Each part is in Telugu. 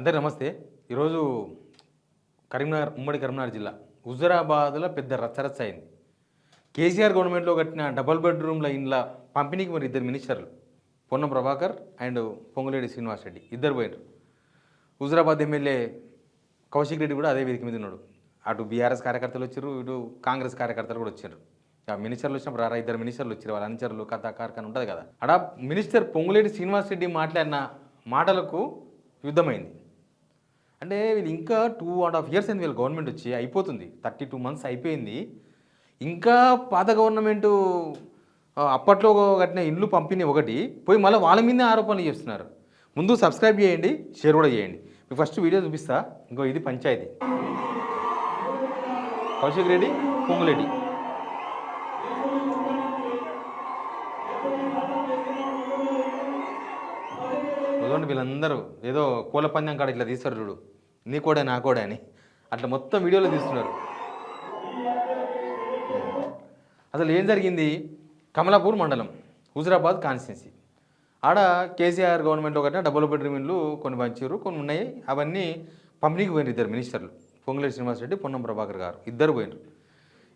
అందరి నమస్తే. ఈరోజు కరీంనగర్ ఉమ్మడి కరీంనగర్ జిల్లా హుజురాబాద్లో పెద్ద రచ్చరచ్చ అయింది. కేసీఆర్ గవర్నమెంట్లో కట్టిన డబుల్ బెడ్రూమ్ల ఇండ్ల పంపిణీకి మరి ఇద్దరు మినిస్టర్లు పొన్నం ప్రభాకర్ అండ్ పొంగులేటి శ్రీనివాస్ రెడ్డి ఇద్దరు పోయినారు. హుజురాబాద్ ఎమ్మెల్యే కౌశిక్ రెడ్డి కూడా అదే వేదిక మీద ఉన్నాడు. అటు బీఆర్ఎస్ కార్యకర్తలు వచ్చారు, ఇటు కాంగ్రెస్ కార్యకర్తలు కూడా వచ్చారు. మినిస్టర్లు వచ్చినప్పుడు రారా ఇద్దరు మినిస్టర్లు వచ్చారు, వాళ్ళ అనుచరులు కథ కార్ఖాన ఉంటుంది కదా. అక్కడ మినిస్టర్ పొంగులేటి శ్రీనివాస్ రెడ్డి మాట్లాడిన మాటలకు యుద్ధమైంది. అంటే వీళ్ళు ఇంకా 2.5 years అయింది వీళ్ళ గవర్నమెంట్ వచ్చి, అయిపోతుంది 32 months అయిపోయింది. ఇంకా పాత గవర్నమెంటు అప్పట్లో కట్టిన ఇండ్లు పంపిణీ ఒకటి పోయి మళ్ళీ వాళ్ళ మీదే ఆరోపణలు చేస్తున్నారు. ముందు సబ్స్క్రైబ్ చేయండి, షేర్ కూడా చేయండి. మీకు ఫస్ట్ వీడియో చూపిస్తా. ఇంకో ఇది పంచాయతీ కౌశిక్ రెడ్డి పొంగులేటి. చూడండి వీళ్ళందరూ ఏదో కోళ్ళ పందెం కాడ ఇట్లా తీస్తారు చూడు, నీ కోడే నా కోడే అని అట్లా మొత్తం వీడియోలో తీస్తున్నారు. అసలు ఏం జరిగింది? కమలాపూర్ మండలం హుజురాబాద్ కాన్స్టిట్యున్సీ ఆడ కేసీఆర్ గవర్నమెంట్లో కట్టిన డబుల్ బెడ్రూమ్ ఇండ్లు కొన్ని పంచారు, కొన్ని ఉన్నాయి. అవన్నీ పంపిణీకి పోయినారు ఇద్దరు మినిస్టర్లు, పొంగులేటి శ్రీనివాస్ రెడ్డి, పొన్నం ప్రభాకర్ గారు ఇద్దరు పోయినారు.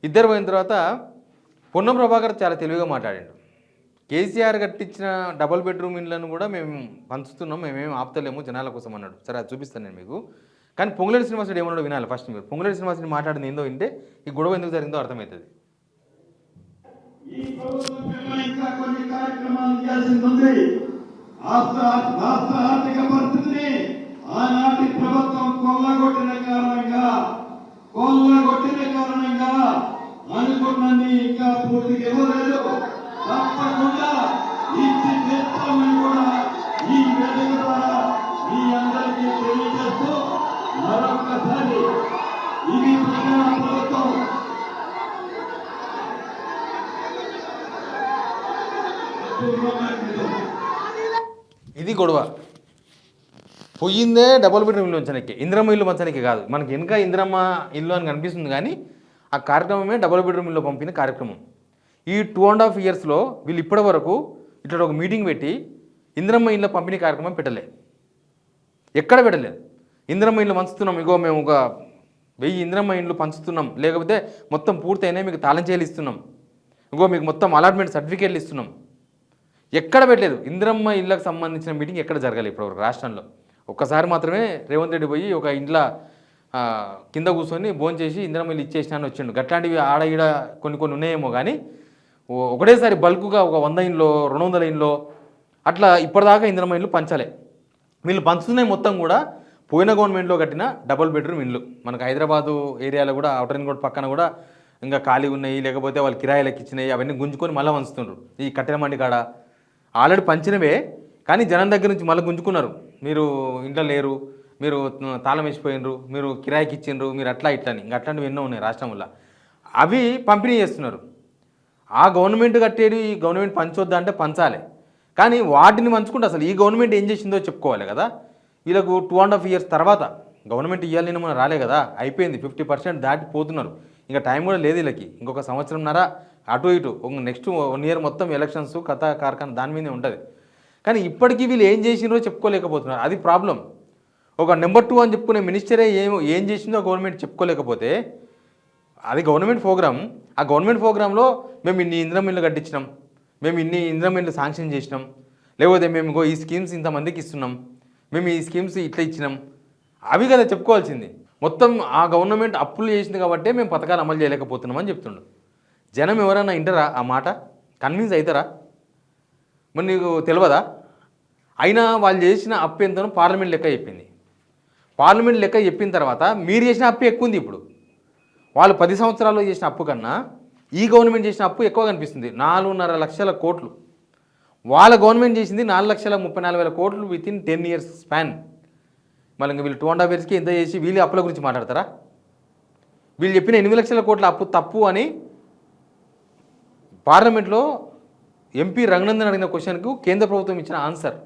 ఇద్దరు పోయిన తర్వాత పొన్నం ప్రభాకర్ చాలా తెలివిగా మాట్లాడాడు. కేసీఆర్ కట్టించిన డబుల్ బెడ్రూమ్ ఇండ్లను కూడా మేము పంచుతున్నాం, మేమేమి ఆపుతలేము జనాల కోసం అన్నాడు. సరే అది చూపిస్తాను నేను మీకు. కానీ పొంగులేటి శ్రీనివాస్ రెడ్డి ఏమన్నాడో వినాలి ఫస్ట్. మీరు పొంగులేటి శ్రీనివాస్ రెడ్డి మాట్లాడింది ఏందో వింటే ఈ గొడవ ఎందుకు జరిగిందో అర్థమవుతుంది. ఆర్థిక పరిస్థితిని ఆనాటి ప్రభుత్వం కొల్లగొట్టిన కారణంగా అనుకున్నది ఇంకా పూర్తిగా ఇవ్వలేదు. తప్పకుండా ఇచ్చి తెస్తామని కూడా ఈ వేదిక ద్వారా మీ అందరికీ తెలియజేస్తూ మరొకసారి ఇది ప్రజల ప్రభుత్వం. ఇది గొడవ. పోయిందే డబుల్ బెడ్రూమ్ ఇల్లు మంచానికి, ఇందిరమ్మ ఇల్లు మంచానికి కాదు. మనకి ఇంకా ఇందిరమ్మ ఇల్లు అని కనిపిస్తుంది కానీ ఆ కార్యక్రమమే డబుల్ బెడ్రూమ్ ఇల్లు పంపిన కార్యక్రమం. ఈ 2.5 yearsలో వీళ్ళు ఇప్పటి వరకు ఇట్లా ఒక మీటింగ్ పెట్టి ఇందిరమ్మ ఇళ్ళ పంపిణీ కార్యక్రమం పెట్టలేదు, ఎక్కడ పెట్టలేదు. ఇందిరమ్మ ఇల్లు పంచుతున్నాం, ఇగో మేము ఒక 1000 ఇందిరమ్మ ఇళ్ళు పంచుతున్నాం, లేకపోతే మొత్తం పూర్తయినాయి మీకు తాళం చేయాలి ఇస్తున్నాం, ఇగో మీకు మొత్తం అలాట్మెంట్ సర్టిఫికేట్లు ఇస్తున్నాం, ఎక్కడ పెట్టలేదు. ఇందిరమ్మ ఇళ్ళకు సంబంధించిన మీటింగ్ ఎక్కడ జరగాలి ఇప్పటివరకు రాష్ట్రంలో. ఒక్కసారి మాత్రమే రేవంత్ రెడ్డి పోయి ఒక ఇంట్లో కింద కూర్చొని భోజనం చేసి ఇందిరమ్మ ఇల్లు ఇచ్చేసినా అని వచ్చిండు. గట్లాంటివి ఆడ ఈడ కొన్ని ఉన్నాయేమో కానీ ఒకటేసారి బల్క్గా ఒక 100 ఇండ్లో 200 ఇండ్లో అట్లా ఇప్పటిదాకా ఇందిరమ్మ ఇండ్లు పంచాలి. వీళ్ళు పంచుతున్నాయి మొత్తం కూడా పోయిన గవర్నమెంట్లో కట్టిన డబుల్ బెడ్రూమ్ ఇండ్లు. మనకు హైదరాబాదు ఏరియాలో కూడా అవుటర్ రింగ్ రోడ్ పక్కన కూడా ఇంకా ఖాళీ ఉన్నాయి, లేకపోతే వాళ్ళు కిరాయిలకు ఇచ్చినాయి, అవన్నీ గుంజుకొని మళ్ళీ పంచుతుండ్రు. ఈ కట్టెల మండి కాడ ఆల్రెడీ పంచినవే కానీ జనం దగ్గర నుంచి మళ్ళీ గుంజుకున్నారు. మీరు ఇంట్లో లేరు, మీరు తాళం వేసిపోయినరు, మీరు కిరాయికి ఇచ్చిండ్రు, మీరు అట్లా ఇట్లని ఇంకా అట్లాంటివి ఎన్నో ఉన్నాయి రాష్ట్రంలో. అవి పంపిణీ చేస్తున్నారు. ఆ గవర్నమెంట్ కట్టేది ఈ గవర్నమెంట్ పంచొద్దా అంటే పంచాలి, కానీ వాటిని పంచుకుంటే అసలు ఈ గవర్నమెంట్ ఏం చేసిందో చెప్పుకోవాలి కదా. వీళ్ళకు 2.5 years తర్వాత గవర్నమెంట్ ఇవ్వాలి నేను మనం రాలే కదా, అయిపోయింది. 50% దాటిపోతున్నారు. ఇంకా టైం కూడా లేదు వీళ్ళకి. ఇంకొక సంవత్సరంన్నర అటు ఇటు, నెక్స్ట్ 1 year మొత్తం ఎలక్షన్స్ కథ కార్ఖాన దాని మీదే ఉంటుంది. కానీ ఇప్పటికీ వీళ్ళు ఏం చేసినో చెప్పుకోలేకపోతున్నారు, అది ప్రాబ్లం. ఒక నెంబర్ 2 అని చెప్పుకునే మినిస్టరే ఏం చేసిందో గవర్నమెంట్ చెప్పుకోలేకపోతే అది గవర్నమెంట్ ప్రోగ్రామ్. ఆ గవర్నమెంట్ ప్రోగ్రాంలో మేము ఇన్ని ఇందిరమ్మ ఇల్లు కట్టించినాం, మేము ఇన్ని ఇందిరమ్మ ఇల్లు శాంక్షన్ చేసినాం, లేకపోతే మేము ఈ స్కీమ్స్ ఇంతమందికి ఇస్తున్నాం, మేము ఈ స్కీమ్స్ ఇట్లా ఇచ్చినాం, అవి కదా చెప్పుకోవాల్సింది. మొత్తం ఆ గవర్నమెంట్ అప్పులు చేసింది కాబట్టి మేము పథకాలు అమలు చేయలేకపోతున్నాం అని చెప్తుండు. జనం ఎవరైనా వింటారా ఆ మాట? కన్విన్స్ అవుతారా? మరి నీకు తెలియదా? అయినా వాళ్ళు చేసిన అప్పు ఎంతనో పార్లమెంట్ లెక్క చెప్పింది. పార్లమెంట్ లెక్క చెప్పిన తర్వాత మీరు చేసిన అప్పు ఎక్కువ ఉంది. ఇప్పుడు వాళ్ళు 10 సంవత్సరాల్లో చేసిన అప్పు కన్నా ఈ గవర్నమెంట్ చేసిన అప్పు ఎక్కువ కనిపిస్తుంది. 4.5 లక్షల కోట్లు. వాళ్ళ గవర్నమెంట్ చేసింది 4,34,000 కోట్లు వితిన్ 10 years స్పాన్. మళ్ళీ ఇంకా వీళ్ళు 2.5 yearsకి ఎంత చేసి వీళ్ళు అప్పుల గురించి మాట్లాడతారా? వీళ్ళు చెప్పిన 8 లక్షల కోట్ల అప్పు తప్పు అని పార్లమెంట్లో ఎంపీ రఘునందన్ అడిగిన క్వశ్చన్కు కేంద్ర ప్రభుత్వం ఇచ్చిన ఆన్సర్.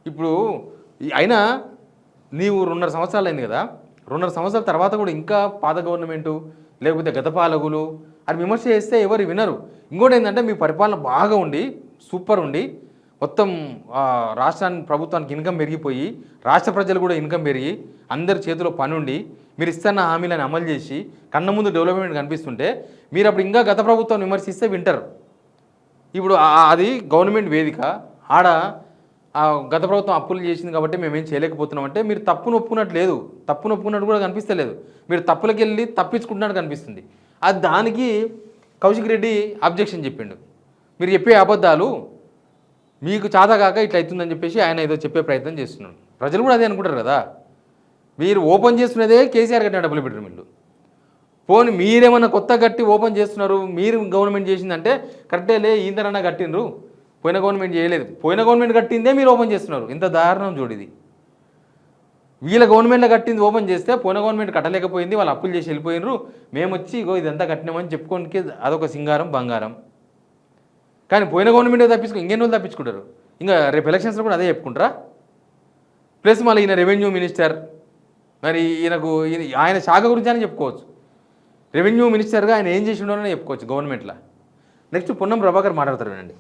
ఇప్పుడు అయినా నీవు 2.5 సంవత్సరాలు అయింది కదా, 2.5 సంవత్సరాల తర్వాత కూడా ఇంకా పాత గవర్నమెంటు లేకపోతే గత పాలకులు అని విమర్శ చేస్తే ఎవరు వినరు. ఇంకోటి ఏంటంటే మీ పరిపాలన బాగా ఉండి సూపర్ ఉండి మొత్తం రాష్ట్రానికి ప్రభుత్వానికి ఇన్కమ్ పెరిగిపోయి రాష్ట్ర ప్రజలు కూడా ఇన్కమ్ పెరిగి అందరి చేతిలో పని ఉండి మీరు ఇస్తున్న హామీలను అమలు చేసి కన్న ముందు డెవలప్మెంట్ కనిపిస్తుంటే మీరు అప్పుడు ఇంకా గత ప్రభుత్వం విమర్శిస్తే వింటారు. ఇప్పుడు అది గవర్నమెంట్ వేదిక ఆడ గత ప్రభుత్వం అప్పులు చేసింది కాబట్టి మేమేం చేయలేకపోతున్నాం అంటే మీరు తప్పును ఒప్పుకున్నట్టు లేదు, తప్పును ఒప్పుకున్నట్టు కూడా కనిపిస్తలేదు. మీరు తప్పులకి వెళ్ళి తప్పించుకుంటున్నట్టు కనిపిస్తుంది. అది దానికి కౌశిక్ రెడ్డి అబ్జెక్షన్ చెప్పిండు. మీరు చెప్పే అబద్ధాలు మీకు చాతగాక ఇట్లా అవుతుందని చెప్పేసి ఆయన ఏదో చెప్పే ప్రయత్నం చేస్తున్నాడు. ప్రజలు కూడా అదే అనుకుంటారు కదా. మీరు ఓపెన్ చేస్తున్నదే కేసీఆర్ కట్టిన డబుల్ బెడ్రూమ్ ఇల్లు. పోనీ మీరేమన్నా కొత్త కట్టి ఓపెన్ చేస్తున్నారు, మీరు గవర్నమెంట్ చేసిందంటే కరెక్టేలే ఈందరన్నా కట్టినరు, పోయిన గవర్నమెంట్ చేయలేదు. పోయిన గవర్నమెంట్ కట్టిందే మీరు ఓపెన్ చేస్తున్నారు. ఇంత దారుణం చూడిది. వీళ్ళ గవర్నమెంట్లో కట్టింది ఓపెన్ చేస్తే పోయిన గవర్నమెంట్ కట్టలేకపోయింది, వాళ్ళు అప్పులు చేసి వెళ్ళిపోయినరు, మేము వచ్చి ఇగో ఇదంతా కట్టినామని చెప్పుకోనికి అదొక సింగారం బంగారం. కానీ పోయిన గవర్నమెంట్ తప్పించుకో ఇంకెన్ని రోజులు తప్పించుకుంటారు. ఇంకా రేపు ఎలక్షన్స్లో కూడా అదే చెప్పుకుంటారా? ప్లస్ మళ్ళీ ఈయన రెవెన్యూ మినిస్టర్, మరి ఆయన శాఖ గురించి అని చెప్పుకోవచ్చు. రెవెన్యూ మినిస్టర్గా ఆయన ఏం చేసి ఉండోనని చెప్పుకోవచ్చు గవర్నమెంట్లో. నెక్స్ట్ పొన్నం ప్రభాకర్ మాట్లాడతారు వినండి.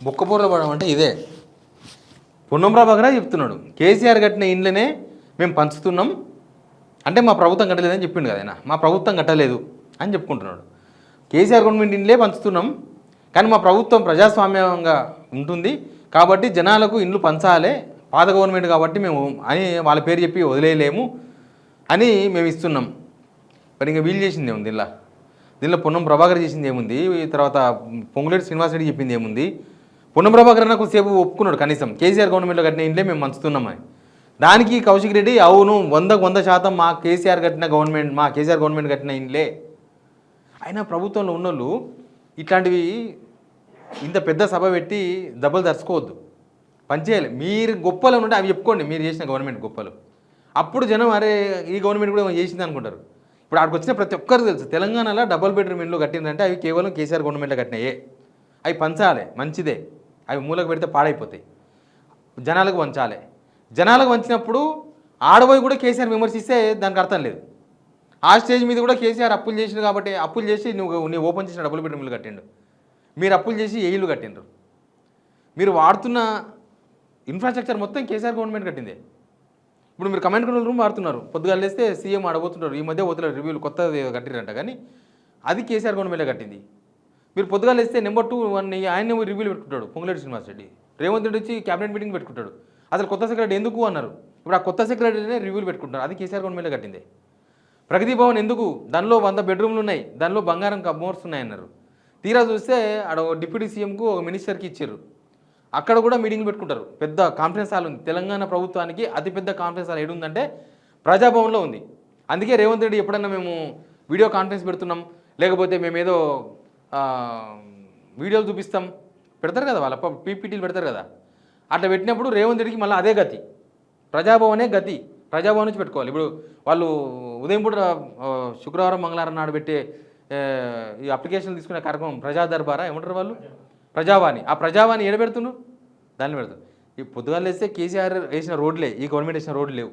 బొక్కపూరలు పడడం అంటే ఇదే. పొన్నం ప్రభాకరే చెప్తున్నాడు కేసీఆర్ కట్టిన ఇండ్లనే మేము పంచుతున్నాం అంటే మా ప్రభుత్వం కట్టలేదని చెప్పిండు కదా ఆయన. మా ప్రభుత్వం కట్టలేదు అని చెప్పుకుంటున్నాడు. కేసీఆర్ గవర్నమెంట్ ఇండ్లే పంచుతున్నాం కానీ మా ప్రభుత్వం ప్రజాస్వామ్యంగా ఉంటుంది కాబట్టి జనాలకు ఇండ్లు పంచాలి, పాత గవర్నమెంట్ కాబట్టి మేము అని వాళ్ళ పేరు చెప్పి వదిలేయలేము అని మేము ఇస్తున్నాం. మరి ఇంకా వీళ్ళు చేసింది ఏముంది దీనిలో పొన్నం ప్రభాకర్ చేసింది ఏముంది, తర్వాత పొంగులేటి శ్రీనివాసరెడ్డి చెప్పింది ఏముంది? పొన్నం ప్రభాకర్ నాకు సేపు ఒప్పుకున్నాడు కనీసం కేసీఆర్ గవర్నమెంట్లో కట్టిన ఇండ్లే మేము పంచుతున్నామని. దానికి కౌశిక్ రెడ్డి అవును 100% మా కేసీఆర్ గవర్నమెంట్ కట్టిన ఇండ్లే. అయినా ప్రభుత్వంలో ఉన్నోళ్ళు ఇట్లాంటివి ఇంత పెద్ద సభ పెట్టి దెబ్బలు దర్చుకోవద్దు, పనిచేయాలి. మీరు గొప్పలు ఉంటే అవి చెప్పుకోండి, మీరు చేసిన గవర్నమెంట్ గొప్పలు. అప్పుడు జనం అరే ఈ గవర్నమెంట్ కూడా చేసింది అనుకుంటారు. ఇప్పుడు అక్కడికి వచ్చిన ప్రతి ఒక్కరికి తెలుసు తెలంగాణలో డబుల్ బెడ్రూమ్ ఇల్లు కట్టిందంటే అవి కేవలం కేసీఆర్ గవర్నమెంట్లో కట్టినాయే. అవి పంచాలి, మంచిదే. అవి మూలకు పెడితే పాడైపోతాయి. జనాలకు పంచాలి. జనాలకు పంచినప్పుడు ఆడబోయి కూడా కేసీఆర్ విమర్శిస్తే దానికి అర్థం లేదు. ఆ స్టేజ్ మీద కూడా కేసీఆర్ అప్పులు చేసిండు కాబట్టి అప్పులు చేసి నువ్వు ఓపెన్ చేసిన డబుల్ బెడ్రూమ్ ఇల్లు కట్టిండు. మీరు అప్పులు చేసి ఏ ఇల్లు కట్టిండ్రు? మీరు వాడుతున్న ఇన్ఫ్రాస్ట్రక్చర్ మొత్తం కేసీఆర్ గవర్నమెంట్ కట్టిందే. ఇప్పుడు మీరు కమాండ్ కంట్రోల్ రూమ్ వాడుతున్నారు, పొద్దుగాలు వేస్తే సీఎం ఆడబోతుంటారు. ఈ మధ్య పోతున్నారు రివ్యూలు కొత్తది కట్టిరంట, కానీ అది కేసీఆర్ గవర్నమెంటే కట్టింది. మీరు పొద్దుగాలు వేస్తే నెంబర్ 2 ఆయన రివ్యూలు పెట్టుకుంటాడు పొంగులేటి శ్రీనివాసరెడ్డి. రేవంత్ రెడ్డి వచ్చి క్యాబినెట్ మీటింగ్ పెట్టుకుంటాడు. అసలు కొత్త సెక్రటరీ ఎందుకు అన్నారు, ఇప్పుడు ఆ కొత్త సెక్రటరీనే రివ్యూలు పెట్టుకుంటారు. అది కేసీఆర్ గవర్నమెంట్లో కట్టిందే. ప్రగతి భవన్ ఎందుకు, దానిలో 100 బెడ్రూమ్లు ఉన్నాయి, దానిలో బంగారం కమోర్స్ ఉన్నాయన్నారు. తీరా చూస్తే ఆడ డిప్యూటీ సీఎంకు ఒక మినిస్టర్కి ఇచ్చారు. అక్కడ కూడా మీటింగ్లు పెట్టుకుంటారు. పెద్ద కాన్ఫరెన్స్ హాల్ ఉంది. తెలంగాణ ప్రభుత్వానికి అతిపెద్ద కాన్ఫరెన్స్ హాల్ ఏడుందంటే ప్రజాభవన్లో ఉంది. అందుకే రేవంత్ రెడ్డి ఎప్పుడన్నా మేము వీడియో కాన్ఫరెన్స్ పెడుతున్నాం, లేకపోతే మేమేదో వీడియోలు చూపిస్తాం పెడతారు కదా, వాళ్ళ పీపీటీలు పెడతారు కదా, అట్లా పెట్టినప్పుడు రేవంత్ రెడ్డికి మళ్ళీ అదే గతి, ప్రజాభవనే గతి. ప్రజాభవన్ నుంచి పెట్టుకోవాలి. ఇప్పుడు వాళ్ళు ఉదయం పూట శుక్రవారం మంగళవారం నాడు పెట్టే ఈ అప్లికేషన్లు తీసుకునే కార్యక్రమం ప్రజా దర్బారా ఏమంటారు వాళ్ళు, ప్రజావాణి. ఆ ప్రజావాణి ఏడ పెడుతున్నారు, దాన్ని పెడతారు. ఈ పొద్దుగాలు వేస్తే కేసీఆర్ వేసిన రోడ్లే, ఈ గవర్నమెంట్ వేసిన రోడ్లు లేవు.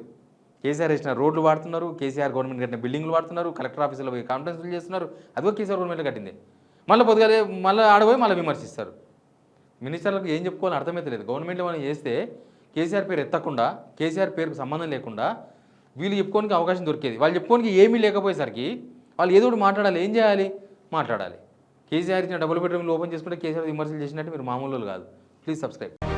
కేసీఆర్ వేసిన రోడ్లు వాడుతున్నారు, కేసీఆర్ గవర్నమెంట్ కట్టిన బిల్డింగ్లు వాడుతున్నారు, కలెక్టర్ ఆఫీసులో పోయి కాన్ఫరెన్స్లు చేస్తున్నారు. అదిగో కేసీఆర్ గవర్నమెంట్లో కట్టింది. మళ్ళీ పొద్దుగాలే మళ్ళీ ఆడపోయి మళ్ళీ విమర్శిస్తారు. మినిస్టర్లకు ఏం చెప్పుకోవాలని అర్థమైతే లేదు. గవర్నమెంట్లో మనం చేస్తే కేసీఆర్ పేరు ఎత్తకుండా, కేసీఆర్ పేరుకు సంబంధం లేకుండా వీళ్ళు చెప్పుకోనికి అవకాశం దొరికేది. వాళ్ళు చెప్పుకోనికి ఏమీ లేకపోయేసరికి వాళ్ళు ఏదో ఒకటి మాట్లాడాలి. ఏం చేయాలి? మాట్లాడాలి. కేసీఆర్ ఇచ్చిన డబుల్ బెడ్రూమ్లు ఓపెన్ చేసుకుంటే కేసీఆర్ విమర్శలు చేసినట్టు మీరు మామూలు కాదు. Please subscribe.